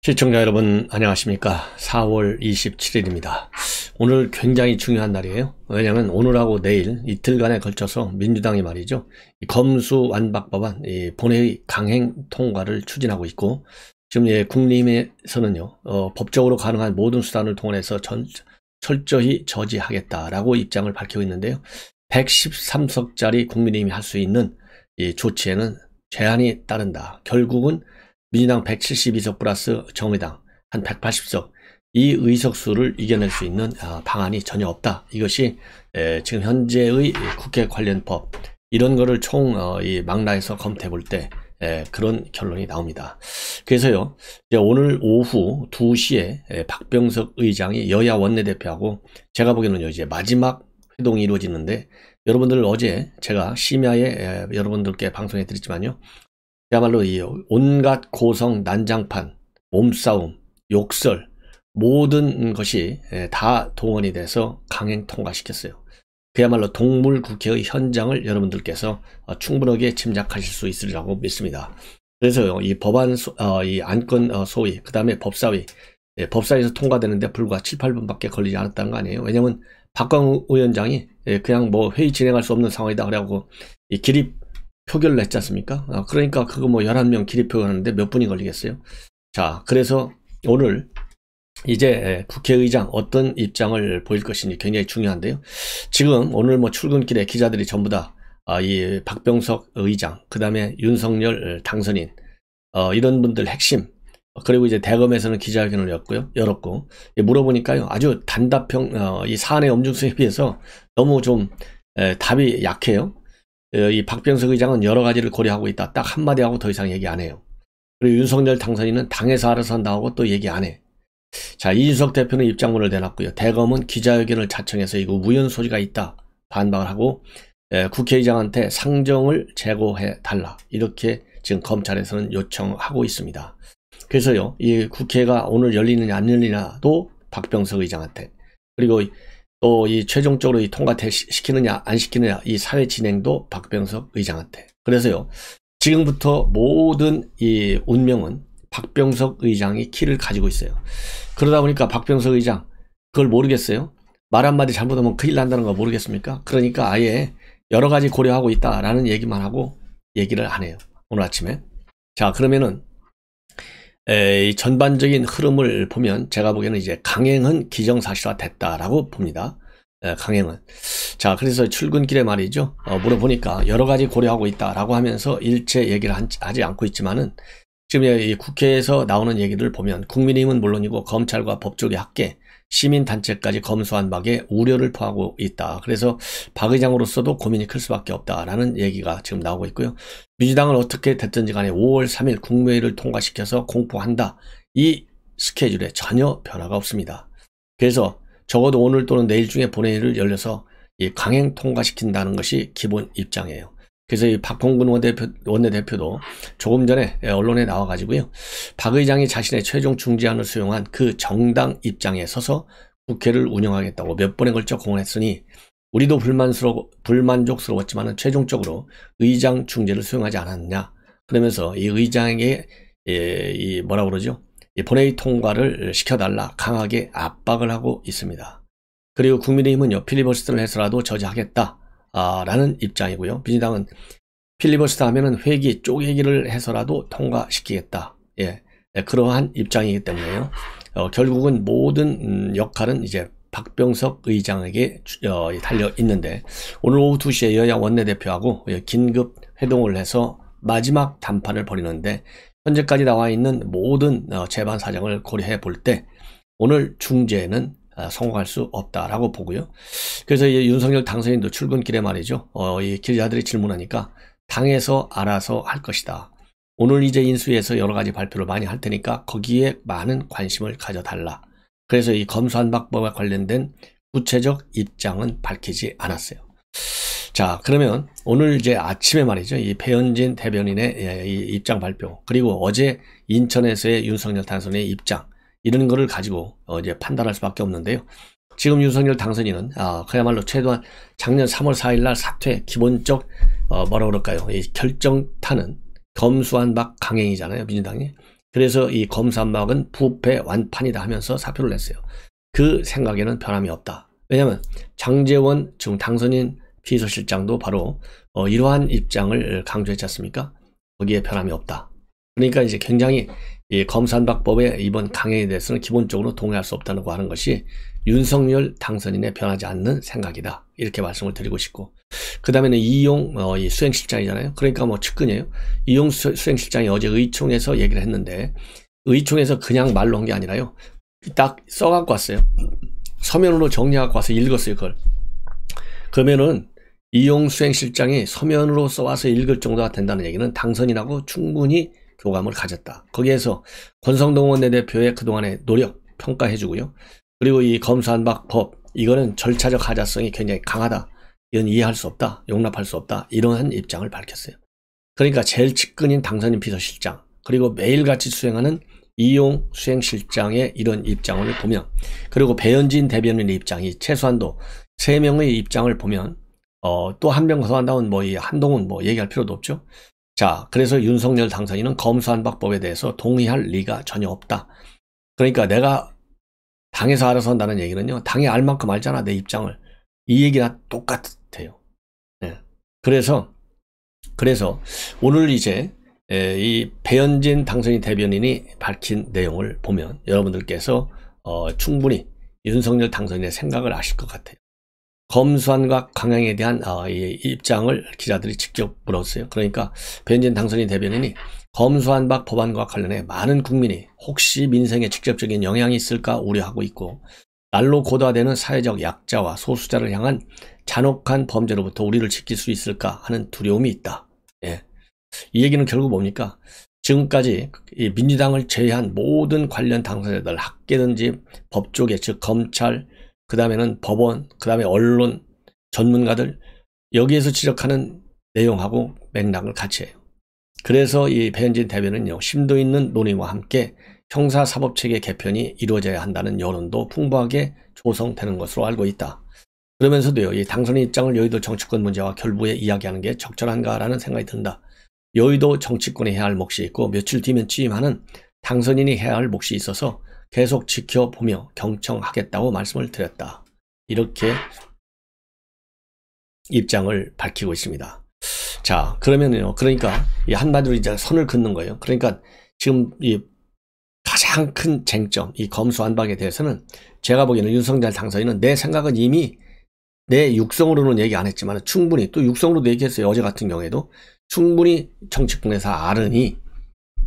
시청자 여러분 안녕하십니까. 4월 27일입니다. 오늘 굉장히 중요한 날이에요. 왜냐하면 오늘하고 내일 이틀간에 걸쳐서 민주당이 말이죠, 검수완박법안 본회의 강행 통과를 추진하고 있고, 지금 국림에서는요 법적으로 가능한 모든 수단을 동원해서 철저히 저지하겠다라고 입장을 밝히고 있는데요, 113석짜리 국민의힘이 할 수 있는 이 조치에는 제한이 따른다. 결국은 민주당 172석 플러스 정의당 한 180석, 이 의석수를 이겨낼 수 있는 방안이 전혀 없다. 이것이 지금 현재의 국회 관련 법, 이런 거를 총 망라해서 검토해 볼 때 그런 결론이 나옵니다. 그래서요, 이제 오늘 오후 2시에 박병석 의장이 여야 원내대표하고, 제가 보기에는 이제 마지막 회동이 이루어지는데, 여러분들 어제 제가 심야에 여러분들께 방송해 드렸지만요, 그야말로 이 온갖 고성 난장판, 몸싸움, 욕설, 모든 것이 다 동원이 돼서 강행 통과시켰어요. 그야말로 동물 국회의 현장을 여러분들께서 충분하게 짐작하실 수 있으리라고 믿습니다. 그래서요, 이 법안, 이 안건 소위, 그 다음에 법사위, 법사위에서 통과되는데 불과 7, 8분밖에 걸리지 않았다는 거 아니에요. 왜냐면 박광우 위원장이 그냥 뭐 회의 진행할 수 없는 상황이다 그래갖고 이 기립 표결을 했지 않습니까? 그러니까 그거 뭐 11명 기립 표결하는데 몇 분이 걸리겠어요? 자, 그래서 오늘 이제 국회의장 어떤 입장을 보일 것인지 굉장히 중요한데요. 지금 오늘 뭐 출근길에 기자들이 전부 다 이 박병석 의장, 그 다음에 윤석열 당선인, 이런 분들 핵심, 그리고 이제 대검에서는 기자회견을 열었고, 물어보니까요, 아주 단답형, 이 사안의 엄중성에 비해서 너무 좀 답이 약해요. 이 박병석 의장은 여러 가지를 고려하고 있다. 딱 한마디 하고 더 이상 얘기 안 해요. 그리고 윤석열 당선인은 당에서 알아서 한다고 또 얘기 안 해. 자, 이준석 대표는 입장문을 내놨고요. 대검은 기자회견을 자청해서 이거 우연 소지가 있다 반박을 하고, 국회의장한테 상정을 제고해 달라, 이렇게 지금 검찰에서는 요청하고 있습니다. 그래서요, 이 국회가 오늘 열리느냐 안 열리냐도 박병석 의장한테, 그리고 또 이 최종적으로 이 통과시키느냐 안 시키느냐 이 사회 진행도 박병석 의장한테. 그래서요, 지금부터 모든 이 운명은 박병석 의장이 키를 가지고 있어요. 그러다 보니까 박병석 의장 그걸 모르겠어요? 말 한마디 잘못하면 큰일 난다는 거 모르겠습니까? 그러니까 아예 여러 가지 고려하고 있다라는 얘기만 하고 얘기를 안 해요, 오늘 아침에. 자, 그러면은 이 전반적인 흐름을 보면 제가 보기에는 이제 강행은 기정사실화 됐다라고 봅니다. 강행은. 자, 그래서 출근길에 말이죠, 물어보니까 여러 가지 고려하고 있다라고 하면서 일체 얘기를 하지 않고 있지만은, 지금 이 국회에서 나오는 얘기를 보면 국민의힘은 물론이고 검찰과 법조계 학계, 시민단체까지 검수완박에 우려를 표하고 있다. 그래서 박 의장으로서도 고민이 클 수밖에 없다라는 얘기가 지금 나오고 있고요. 민주당은 어떻게 됐든지 간에 5월 3일 국무회의를 통과시켜서 공포한다. 이 스케줄에 전혀 변화가 없습니다. 그래서 적어도 오늘 또는 내일 중에 본회의를 열려서 이 강행 통과시킨다는 것이 기본 입장이에요. 그래서 이 박홍근 원내대표도 조금 전에 언론에 나와가지고요, 박 의장이 자신의 최종 중재안을 수용한 그 정당 입장에 서서 국회를 운영하겠다고 몇 번에 걸쳐 공언했으니, 우리도 불만족스러웠지만 최종적으로 의장 중재를 수용하지 않았느냐, 그러면서 이 의장에게 이 뭐라 그러죠, 이 본회의 통과를 시켜달라 강하게 압박을 하고 있습니다. 그리고 국민의힘은요, 필리버스터를 해서라도 저지하겠다 라는 입장이고요. 민주당은 필리버스터 하면은 회기 쪼개기를 해서라도 통과시키겠다. 그러한 입장이기 때문에요. 결국은 모든 역할은 이제 박병석 의장에게 달려 있는데, 오늘 오후 2시에 여야 원내대표하고 긴급 회동을 해서 마지막談판을 벌이는데, 현재까지 나와 있는 모든 재반 사정을 고려해 볼 때 오늘 중재는 성공할 수 없다라고 보고요. 그래서 이제 윤석열 당선인도 출근길에 말이죠, 이 기자들이 질문하니까 당에서 알아서 할 것이다. 오늘 이제 인수위에서 여러 가지 발표를 많이 할 테니까 거기에 많은 관심을 가져달라. 그래서 이 검수완박법에 관련된 구체적 입장은 밝히지 않았어요. 자, 그러면 오늘 이제 아침에 말이죠, 이 배현진 대변인의 이 입장 발표, 그리고 어제 인천에서의 윤석열 당선인의 입장, 이런 거를 가지고 이제 판단할 수밖에 없는데요. 지금 윤석열 당선인은 그야말로 최소한 작년 3월 4일 날 사퇴, 기본적 뭐라 그럴까요, 이 결정타는 검수완박 강행이잖아요, 민주당이. 그래서 이 검수완박은 부패 완판이다 하면서 사표를 냈어요. 그 생각에는 변함이 없다. 왜냐하면 장제원 지금 당선인 비서실장도 바로 이러한 입장을 강조했지 않습니까? 거기에 변함이 없다. 그러니까 이제 굉장히 이 검수완박법의 이번 강행에 대해서는 기본적으로 동의할 수 없다고 하는 것이 윤석열 당선인의 변하지 않는 생각이다. 이렇게 말씀을 드리고 싶고, 그 다음에는 이용 이 수행실장이잖아요. 그러니까 뭐 측근이에요. 이용 수행실장이 어제 의총에서 얘기를 했는데, 의총에서 그냥 말로 한 게 아니라요, 딱 써갖고 왔어요. 서면으로 정리하고 와서 읽었어요, 그걸. 그러면은 이용 수행실장이 서면으로 써와서 읽을 정도가 된다는 얘기는 당선인하고 충분히 교감을 가졌다. 거기에서 권성동 원내대표의 그동안의 노력 평가해주고요. 그리고 이 검수완박법, 이거는 절차적 하자성이 굉장히 강하다. 이건 이해할 수 없다. 용납할 수 없다. 이러한 입장을 밝혔어요. 그러니까 제일 측근인 당선인 비서실장, 그리고 매일같이 수행하는 이용 수행실장의 이런 입장을 보면, 그리고 배현진 대변인의 입장이 최소한도 3명의 입장을 보면, 또 한 명 더 한다면 뭐 이 한동훈 뭐 얘기할 필요도 없죠. 자, 그래서 윤석열 당선인은 검수완박법에 대해서 동의할 리가 전혀 없다. 그러니까 내가 당에서 알아서 한다는 얘기는요, 당이 알 만큼 알잖아, 내 입장을. 이 얘기나 똑같아요. 네. 그래서 오늘 이제 이 배현진 당선인 대변인이 밝힌 내용을 보면 여러분들께서 충분히 윤석열 당선인의 생각을 아실 것 같아요. 검수완박 강행에 대한 이 입장을 기자들이 직접 물었어요. 그러니까 배현진 당선인 대변인이 검수완박 법안과 관련해 많은 국민이 혹시 민생에 직접적인 영향이 있을까 우려하고 있고, 날로 고도화되는 사회적 약자와 소수자를 향한 잔혹한 범죄로부터 우리를 지킬 수 있을까 하는 두려움이 있다. 예. 이 얘기는 결국 뭡니까? 지금까지 이 민주당을 제외한 모든 관련 당사자들, 학계든지 법조계, 즉 검찰, 그 다음에는 법원, 그 다음에 언론, 전문가들, 여기에서 지적하는 내용하고 맥락을 같이 해요. 그래서 이 배현진 대변인은요, 심도 있는 논의와 함께 형사사법체계 개편이 이루어져야 한다는 여론도 풍부하게 조성되는 것으로 알고 있다. 그러면서도요, 이 당선인 입장을 여의도 정치권 문제와 결부에 이야기하는 게 적절한가라는 생각이 든다. 여의도 정치권이 해야 할 몫이 있고, 며칠 뒤면 취임하는 당선인이 해야 할 몫이 있어서 계속 지켜보며 경청하겠다고 말씀을 드렸다. 이렇게 입장을 밝히고 있습니다. 자, 그러면요, 그러니까 이 한마디로 이제 선을 긋는 거예요. 그러니까 지금 이 가장 큰 쟁점, 이 검수완박에 대해서는 제가 보기에는 윤석열 당선인은 내 생각은 이미 내 육성으로는 얘기 안 했지만 충분히, 또 육성으로도 얘기했어요. 어제 같은 경우에도 충분히 정치권에서 아르니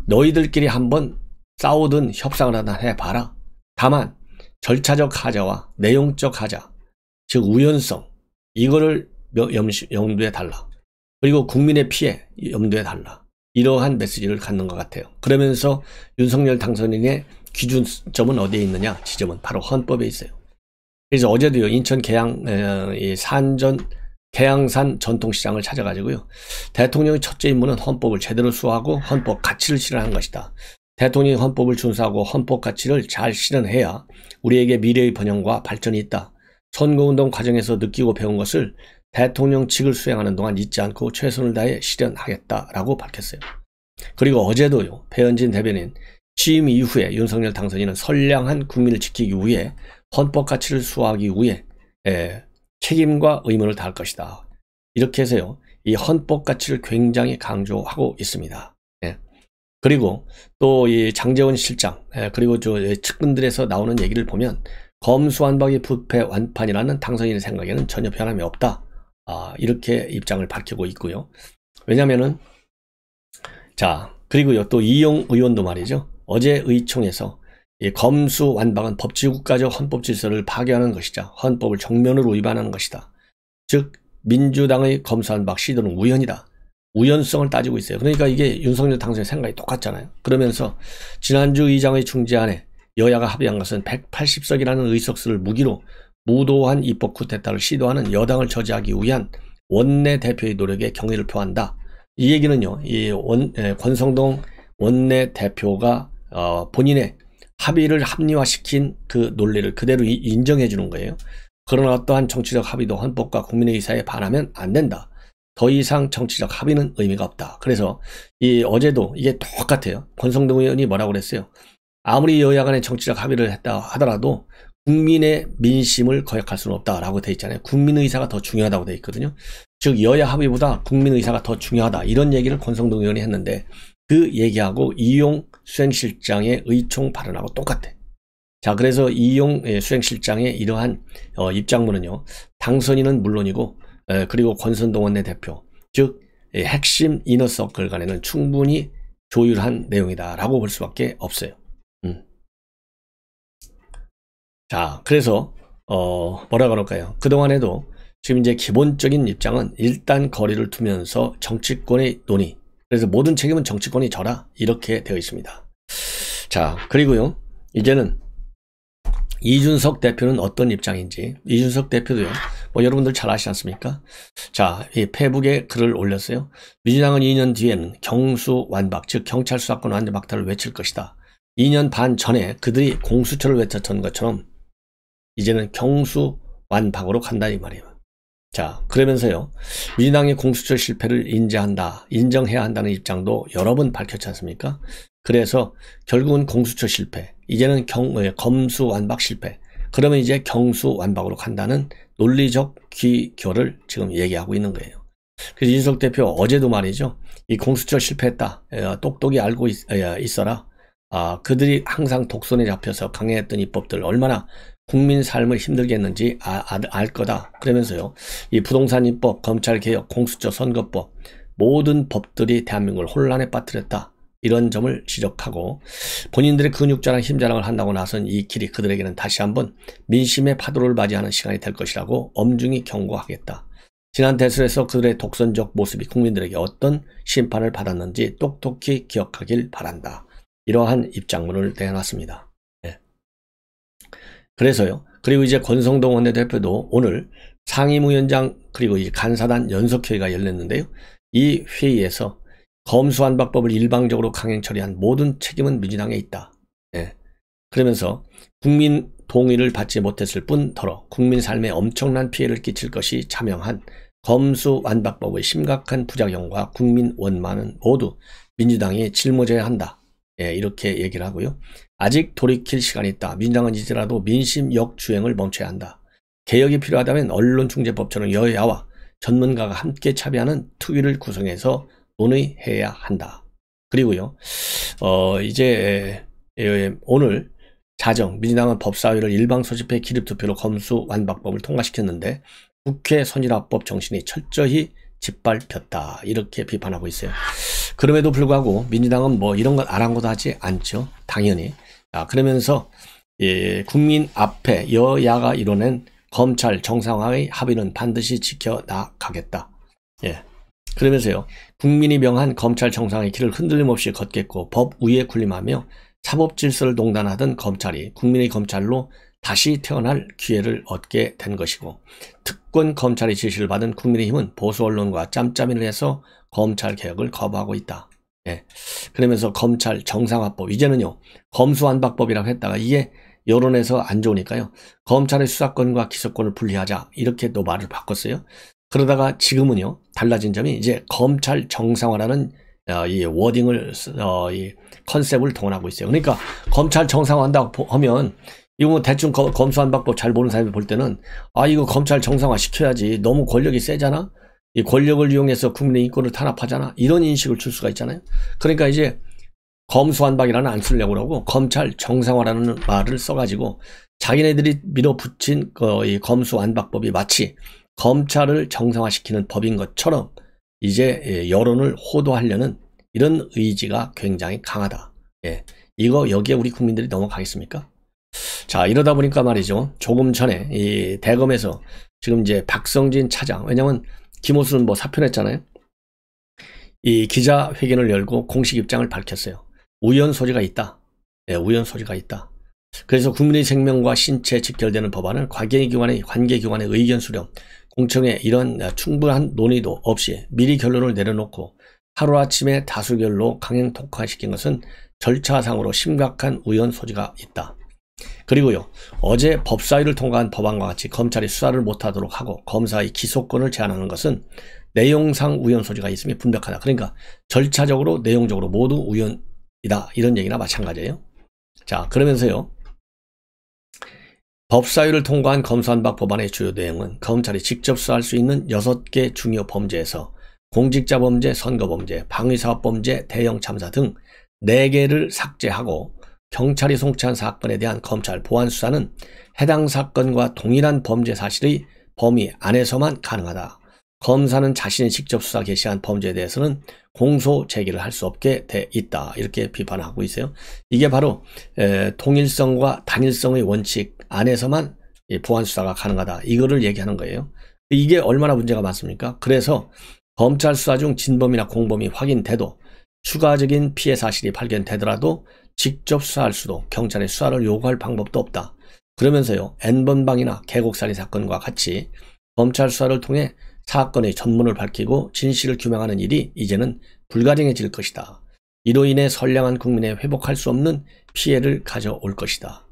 너희들끼리 한번 싸우든 협상을 하든 해봐라. 다만 절차적 하자와 내용적 하자, 즉 우연성, 이거를 염두에 달라. 그리고 국민의 피해 염두에 달라. 이러한 메시지를 갖는 것 같아요. 그러면서 윤석열 당선인의 기준점은 어디에 있느냐? 지점은 바로 헌법에 있어요. 그래서 어제도요, 인천 계양산 전통시장을 찾아가지고요, 대통령의 첫째 임무는 헌법을 제대로 수호하고 헌법 가치를 실현하는 것이다. 대통령이 헌법을 준수하고 헌법 가치를 잘 실현해야 우리에게 미래의 번영과 발전이 있다. 선거운동 과정에서 느끼고 배운 것을 대통령직을 수행하는 동안 잊지 않고 최선을 다해 실현하겠다라고 밝혔어요. 그리고 어제도요, 배현진 대변인 취임 이후에 윤석열 당선인은 선량한 국민을 지키기 위해 헌법 가치를 수호하기 위해 책임과 의무를 다할 것이다. 이렇게 해서요, 이 헌법 가치를 굉장히 강조하고 있습니다. 그리고 또 이 장제원 실장, 그리고 저 측근들에서 나오는 얘기를 보면 검수완박이 부패 완판이라는 당선인의 생각에는 전혀 변함이 없다. 이렇게 입장을 밝히고 있고요. 왜냐면은, 자, 그리고요, 또 이용 의원도 말이죠, 어제 의총에서 이 검수완박은 법치국가적 헌법 질서를 파괴하는 것이자 헌법을 정면으로 위반하는 것이다. 즉 민주당의 검수완박 시도는 우연이다. 우연성을 따지고 있어요. 그러니까 이게 윤석열 당선인의 생각이 똑같잖아요. 그러면서 지난주 의장의 중재안에 여야가 합의한 것은 180석이라는 의석수를 무기로 무도한 입법 쿠데타를 시도하는 여당을 저지하기 위한 원내대표의 노력에 경의를 표한다. 이 얘기는요, 이 권성동 원내대표가 본인의 합의를 합리화시킨 그 논리를 그대로 인정해 주는 거예요. 그러나 어떠한 정치적 합의도 헌법과 국민의 의사에 반하면 안 된다. 더 이상 정치적 합의는 의미가 없다. 그래서 어제도 이게 똑같아요. 권성동 의원이 뭐라고 그랬어요. 아무리 여야 간에 정치적 합의를 했다 하더라도 국민의 민심을 거역할 수는 없다라고 돼 있잖아요. 국민 의사가 더 중요하다고 돼 있거든요. 즉 여야 합의보다 국민 의사가 더 중요하다. 이런 얘기를 권성동 의원이 했는데 그 얘기하고 이용 수행실장의 의총 발언하고 똑같아. 자, 그래서 이용 수행실장의 이러한 입장문은요. 당선인은 물론이고 그리고 권선동 원내대표, 즉 핵심 이너서클 간에는 충분히 조율한 내용이다라고 볼 수밖에 없어요. 자, 그래서 뭐라 그럴까요? 그동안에도 지금 이제 기본적인 입장은 일단 거리를 두면서 정치권의 논의, 그래서 모든 책임은 정치권이 져라 이렇게 되어 있습니다. 자, 그리고요 이제는 이준석 대표는 어떤 입장인지, 이준석 대표도요 뭐 여러분들 잘 아시지 않습니까? 자, 이 페북에 글을 올렸어요. 민주당은 2년 뒤에는 경수완박, 즉 경찰 수사권 완전 박탈을 외칠 것이다. 2년 반 전에 그들이 공수처를 외쳤던 것처럼 이제는 경수완박으로 간다 이 말이에요. 자, 그러면서요 민주당의 공수처 실패를 인정해야 한다는 입장도 여러 번 밝혔지 않습니까? 그래서 결국은 공수처 실패, 이제는 검수완박 실패, 그러면 이제 경수완박으로 간다는 논리적 귀결을 지금 얘기하고 있는 거예요. 그래서 이준석 대표 어제도 말이죠, 이 공수처 실패했다, 똑똑히 알고 있어라. 그들이 항상 독선에 잡혀서 강행했던 입법들 얼마나 국민 삶을 힘들게 했는지 알 거다. 그러면서요, 이 부동산 입법, 검찰개혁, 공수처, 선거법 모든 법들이 대한민국을 혼란에 빠뜨렸다. 이런 점을 지적하고 본인들의 근육자랑 힘자랑을 한다고 나선 이 길이 그들에게는 다시 한번 민심의 파도를 맞이하는 시간이 될 것이라고 엄중히 경고하겠다. 지난 대선에서 그들의 독선적 모습이 국민들에게 어떤 심판을 받았는지 똑똑히 기억하길 바란다. 이러한 입장문을 내놨습니다. 네. 그래서요. 그리고 이제 권성동 원내대표도 오늘 상임위원장 그리고 이제 간사단 연석회의가 열렸는데요. 이 회의에서 검수완박법을 일방적으로 강행 처리한 모든 책임은 민주당에 있다. 네. 그러면서 국민 동의를 받지 못했을 뿐더러 국민 삶에 엄청난 피해를 끼칠 것이 자명한 검수완박법의 심각한 부작용과 국민 원만은 모두 민주당이 짊어져야 한다. 예, 이렇게 얘기를 하고요. 아직 돌이킬 시간이 있다. 민주당은 이제라도 민심 역주행을 멈춰야 한다. 개혁이 필요하다면 언론중재법처럼 여야와 전문가가 함께 참여하는 특위를 구성해서 논의해야 한다. 그리고요, 이제 오늘 자정 민주당은 법사위를 일방소집회 기립투표로 검수완박법을 통과시켰는데 국회 선진화법 정신이 철저히 짓밟혔다. 이렇게 비판하고 있어요. 그럼에도 불구하고 민주당은 뭐 이런 건 아랑곳 하지 않죠. 당연히. 그러면서 국민 앞에 여야가 이뤄낸 검찰 정상화의 합의는 반드시 지켜나가겠다. 예. 그러면서요. 국민이 명한 검찰 정상의 길을 흔들림 없이 걷겠고 법 위에 군림하며 사법 질서를 농단하던 검찰이 국민의 검찰로 다시 태어날 기회를 얻게 된 것이고, 특권 검찰의 지시를 받은 국민의힘은 보수 언론과 짬짬이를 해서 검찰 개혁을 거부하고 있다. 예. 그러면서 검찰 정상화법, 이제는요 검수완박법이라고 했다가 이게 여론에서 안 좋으니까요 검찰의 수사권과 기소권을 분리하자 이렇게 또 말을 바꿨어요. 그러다가 지금은요 달라진 점이 이제 검찰 정상화라는 이 워딩을 이 컨셉을 동원하고 있어요. 그러니까 검찰 정상화한다고 하면 이거 뭐 대충 검수완박법 잘 보는 사람이 볼 때는 이거 검찰 정상화 시켜야지, 너무 권력이 세잖아, 이 권력을 이용해서 국민의 인권을 탄압하잖아, 이런 인식을 줄 수가 있잖아요. 그러니까 이제 검수완박이라는 안 쓰려고 그러고 검찰 정상화라는 말을 써가지고 자기네들이 밀어붙인 이 검수완박법이 마치 검찰을 정상화시키는 법인 것처럼 이제 여론을 호도하려는 이런 의지가 굉장히 강하다. 예. 이거 여기에 우리 국민들이 넘어가겠습니까? 자, 이러다 보니까 말이죠. 조금 전에 이 대검에서 지금 이제 박성진 차장, 왜냐면 김호수는 뭐 사표냈잖아요. 이 기자회견을 열고 공식 입장을 밝혔어요. 우연 소지가 있다. 예, 우연 소지가 있다. 그래서 국민의 생명과 신체에 직결되는 법안을 관계기관의 의견 수렴, 공청회 이런 충분한 논의도 없이 미리 결론을 내려놓고 하루아침에 다수결로 강행 통과시킨 것은 절차상으로 심각한 우연 소지가 있다. 그리고요, 어제 법사위를 통과한 법안과 같이 검찰이 수사를 못하도록 하고 검사의 기소권을 제한하는 것은 내용상 우연 소지가 있음이 분명하다. 그러니까 절차적으로 내용적으로 모두 우연이다. 이런 얘기나 마찬가지예요. 자, 그러면서요. 법사위를 통과한 검수완박 법안의 주요 내용은 검찰이 직접 수사할 수 있는 6개 중요 범죄에서 공직자 범죄, 선거 범죄, 방위사업 범죄, 대형 참사 등 4개를 삭제하고 경찰이 송치한 사건에 대한 검찰 보안 수사는 해당 사건과 동일한 범죄 사실의 범위 안에서만 가능하다. 검사는 자신이 직접 수사 개시한 범죄에 대해서는 공소 제기를 할 수 없게 돼 있다. 이렇게 비판하고 있어요. 이게 바로 통일성과 단일성의 원칙 안에서만 보안 수사가 가능하다. 이거를 얘기하는 거예요. 이게 얼마나 문제가 많습니까? 그래서 검찰 수사 중 진범이나 공범이 확인돼도 추가적인 피해 사실이 발견되더라도 직접 수사할 수도 경찰의 수사를 요구할 방법도 없다. 그러면서요. N번방이나 계곡살인 사건과 같이 검찰 수사를 통해 사건의 전문을 밝히고 진실을 규명하는 일이 이제는 불가능해질 것이다. 이로 인해 선량한 국민의 회복할 수 없는 피해를 가져올 것이다.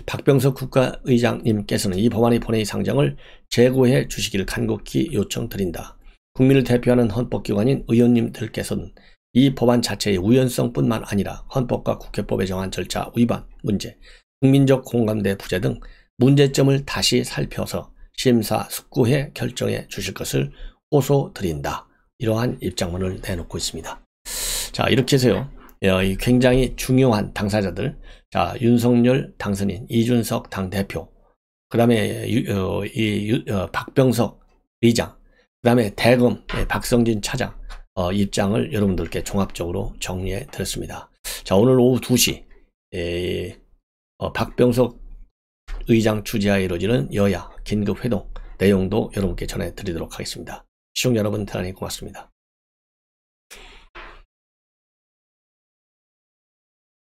박병석 국가의장님께서는 이 법안의 본회의 상정을 재고해 주시기를 간곡히 요청드린다. 국민을 대표하는 헌법기관인 의원님들께서는 이 법안 자체의 우연성뿐만 아니라 헌법과 국회법에 정한 절차 위반 문제, 국민적 공감대 부재 등 문제점을 다시 살펴서 심사숙고해 결정해 주실 것을 호소드린다. 이러한 입장문을 내놓고 있습니다. 자, 이렇게 해서요. 굉장히 중요한 당사자들, 자, 윤석열 당선인, 이준석 당대표, 그 다음에 박병석 의장, 그 다음에 대검 박성진 차장 입장을 여러분들께 종합적으로 정리해 드렸습니다. 자, 오늘 오후 2시 박병석 의장 주재하에 이루어지는 여야 긴급회동 내용도 여러분께 전해드리도록 하겠습니다. 시청자 여러분 대단히 고맙습니다.